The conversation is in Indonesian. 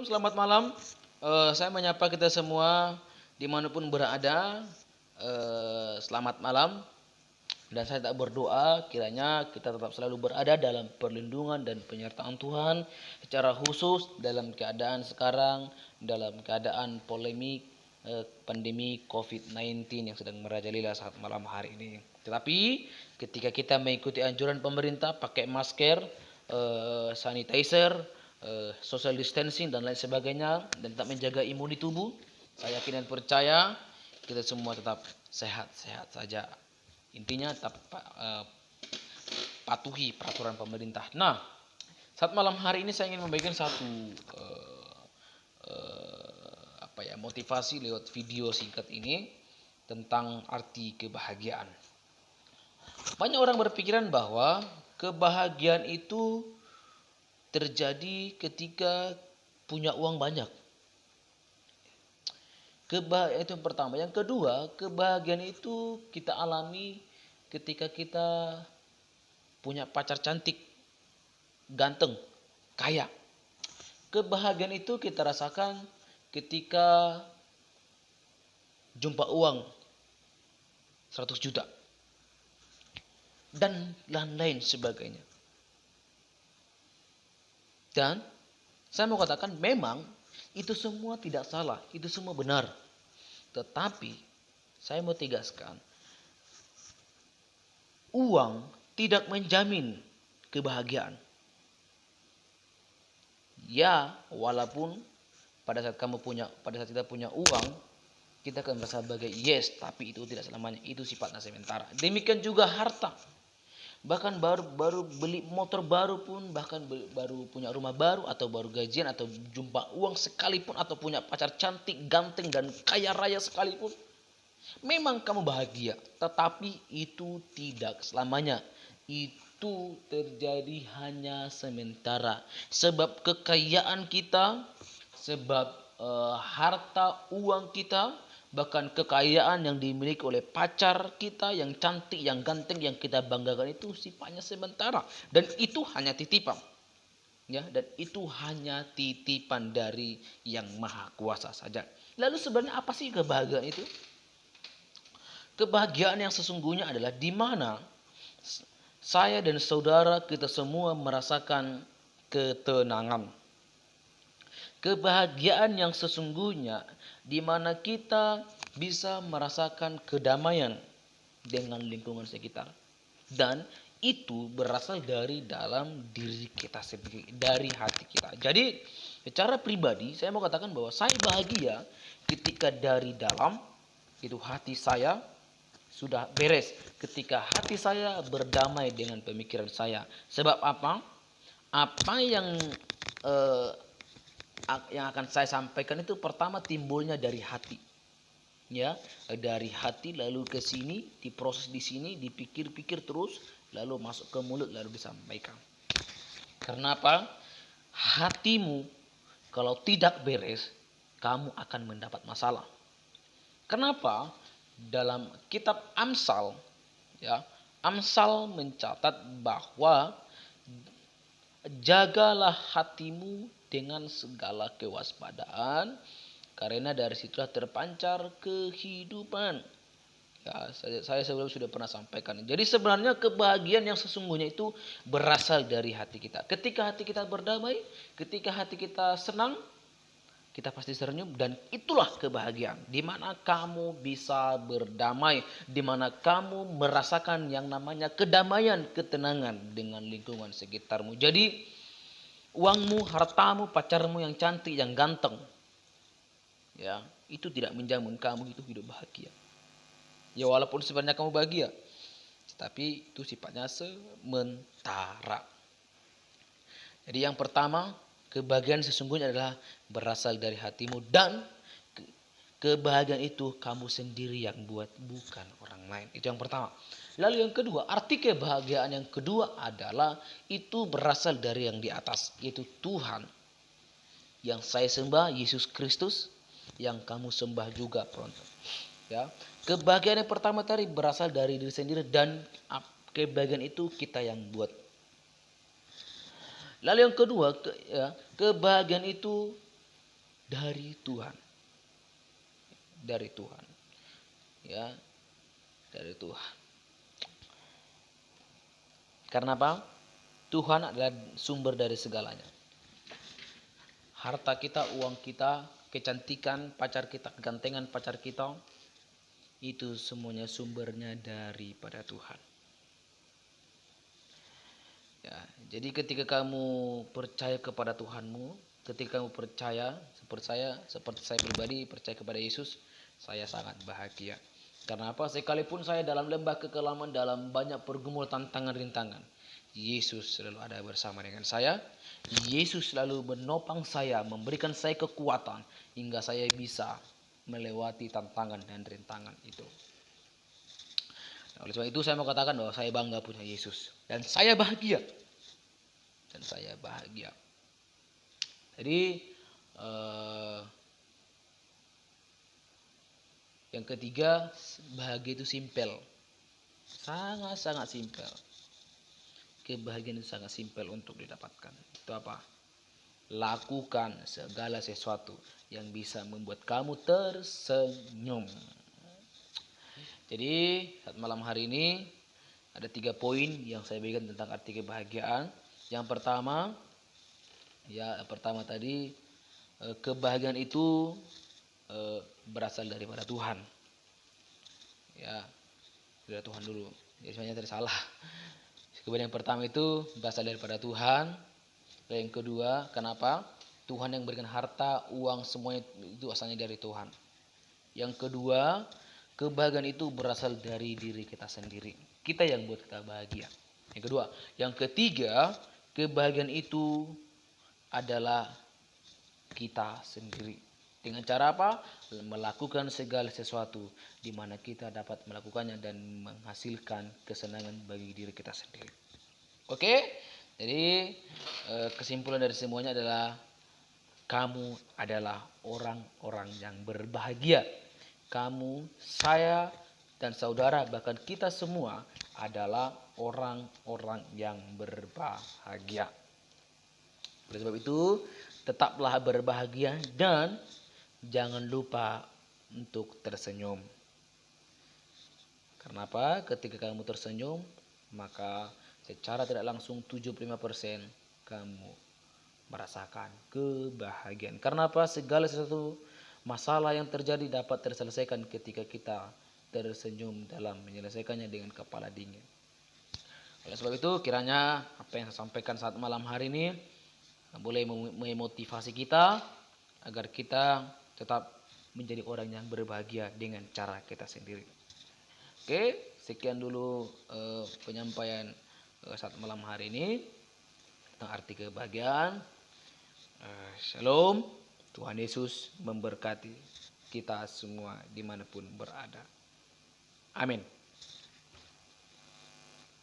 Shalom, selamat malam. Saya menyapa kita semua dimanapun berada. Selamat malam. Dan saya tak berdoa kiranya kita tetap selalu berada dalam perlindungan dan penyertaan Tuhan. Secara khusus dalam keadaan sekarang, dalam keadaan polemik pandemi COVID-19 yang sedang merajalela saat malam hari ini. Tetapi ketika kita mengikuti anjuran pemerintah pakai masker, sanitizer, social distancing dan lain sebagainya, dan tetap menjaga imun tubuh, saya yakin dan percaya kita semua tetap sehat-sehat saja. Intinya tetap patuhi peraturan pemerintah. Nah, saat malam hari ini saya ingin membagikan satu motivasi lewat video singkat ini tentang arti kebahagiaan. Banyak orang berpikiran bahwa kebahagiaan itu terjadi ketika punya uang banyak. Kebahagiaan itu yang pertama. Yang kedua, kebahagiaan itu kita alami ketika kita punya pacar cantik, ganteng, kaya. Kebahagiaan itu kita rasakan ketika jumpa uang 100 juta. Dan lain-lain sebagainya. Dan saya mau katakan memang itu semua tidak salah, itu semua benar. Tetapi saya mau tegaskan, uang tidak menjamin kebahagiaan. Ya, walaupun pada saat kita punya uang, kita akan merasa bahagia, yes, tapi itu tidak selamanya, itu sifatnya sementara. Demikian juga harta. Bahkan baru beli motor baru pun, bahkan baru punya rumah baru, atau baru gajian, atau jumpa uang sekalipun, atau punya pacar cantik, ganteng, dan kaya raya sekalipun, memang kamu bahagia. Tetapi itu tidak selamanya. Itu terjadi hanya sementara. Sebab kekayaan kita, sebab harta uang kita, bahkan kekayaan yang dimiliki oleh pacar kita yang cantik, yang ganteng, yang kita banggakan itu sifatnya sementara. Dan itu hanya titipan. Ya, dan itu hanya titipan dari yang maha kuasa saja. Lalu sebenarnya apa sih kebahagiaan itu? Kebahagiaan yang sesungguhnya adalah di mana saya dan saudara kita semua merasakan ketenangan. Kebahagiaan yang sesungguhnya di mana kita bisa merasakan kedamaian dengan lingkungan sekitar. Dan itu berasal dari dalam diri kita sendiri, dari hati kita. Jadi secara pribadi saya mau katakan bahwa saya bahagia ketika dari dalam itu hati saya sudah beres, ketika hati saya berdamai dengan pemikiran saya. Sebab apa? Apa yang akan saya sampaikan itu pertama timbulnya dari hati. Ya, dari hati lalu ke sini, diproses di sini, dipikir-pikir terus, lalu masuk ke mulut lalu disampaikan. Karena apa? Hatimu kalau tidak beres, kamu akan mendapat masalah. Kenapa? Dalam kitab Amsal, ya, Amsal mencatat bahwa jagalah hatimu dengan segala kewaspadaan, karena dari situlah terpancar kehidupan. Ya, saya sebelumnya sudah pernah sampaikan. Jadi sebenarnya kebahagiaan yang sesungguhnya itu berasal dari hati kita. Ketika hati kita berdamai, ketika hati kita senang, kita pasti serenyuh, dan itulah kebahagiaan. Di mana kamu bisa berdamai, di mana kamu merasakan yang namanya kedamaian, ketenangan dengan lingkungan sekitarmu. Jadi uangmu, hartamu, pacarmu yang cantik, yang ganteng, ya, itu tidak menjamin kamu itu hidup bahagia. Ya, walaupun sebenarnya kamu bahagia, tapi itu sifatnya sementara. Jadi yang pertama, kebahagiaan sesungguhnya adalah berasal dari hatimu, dan kebahagiaan itu kamu sendiri yang buat, bukan orang lain. Itu yang pertama. Lalu yang kedua, arti kebahagiaan yang kedua adalah itu berasal dari yang di atas, yaitu Tuhan. Yang saya sembah, Yesus Kristus, yang kamu sembah juga, penonton. Ya, kebahagiaan yang pertama tadi berasal dari diri sendiri, dan kebahagiaan itu kita yang buat. Lalu yang kedua, kebahagiaan itu dari Tuhan. Dari Tuhan. Ya, dari Tuhan. Karena apa? Tuhan adalah sumber dari segalanya. Harta kita, uang kita, kecantikan pacar kita, kegantengan pacar kita, itu semuanya sumbernya daripada Tuhan. Ya, jadi ketika kamu percaya kepada Tuhanmu, ketika kamu percaya seperti saya pribadi percaya kepada Yesus, saya sangat bahagia. Karena apa? Sekalipun saya dalam lembah kekelaman, dalam banyak pergumulan, tantangan, rintangan, Yesus selalu ada bersama dengan saya. Yesus selalu menopang saya, memberikan saya kekuatan hingga saya bisa melewati tantangan dan rintangan itu. Nah, oleh sebab itu saya mau katakan bahwa saya bangga punya Yesus dan saya bahagia. Dan saya bahagia. Jadi yang ketiga, bahagia itu simpel. Sangat-sangat simpel. Kebahagiaan itu sangat simpel untuk didapatkan. Itu apa? Lakukan segala sesuatu yang bisa membuat kamu tersenyum. Jadi saat malam hari ini ada 3 poin yang saya berikan tentang arti kebahagiaan. Yang pertama tadi, kebahagiaan itu berasal daripada Tuhan. Ya, dari Tuhan dulu. Jadi sebenarnya tadi salah. Kemudian yang pertama itu berasal daripada Tuhan. Dan yang kedua, kenapa? Tuhan yang berikan harta, uang, semuanya itu asalnya dari Tuhan. Yang kedua, kebahagiaan itu berasal dari diri kita sendiri. Kita yang buat kita bahagia. Yang kedua. Yang ketiga, kebahagiaan itu adalah kita sendiri. Dengan cara apa? Melakukan segala sesuatu di mana kita dapat melakukannya dan menghasilkan kesenangan bagi diri kita sendiri. Oke? Jadi kesimpulan dari semuanya adalah kamu adalah orang-orang yang berbahagia. Kamu, saya, dan saudara, bahkan kita semua adalah orang-orang yang berbahagia. Oleh sebab itu, tetaplah berbahagia dan jangan lupa untuk tersenyum. Karena apa? Ketika kamu tersenyum, maka secara tidak langsung 75% kamu merasakan kebahagiaan. Karena apa? Segala sesuatu masalah yang terjadi dapat terselesaikan ketika kita tersenyum dalam menyelesaikannya dengan kepala dingin. Oleh sebab itu, kiranya apa yang saya sampaikan saat malam hari ini boleh memotivasi kita agar kita tetap menjadi orang yang berbahagia dengan cara kita sendiri. Oke, sekian dulu penyampaian saat malam hari ini tentang arti kebahagiaan. Shalom, Tuhan Yesus memberkati kita semua dimanapun berada. Amin.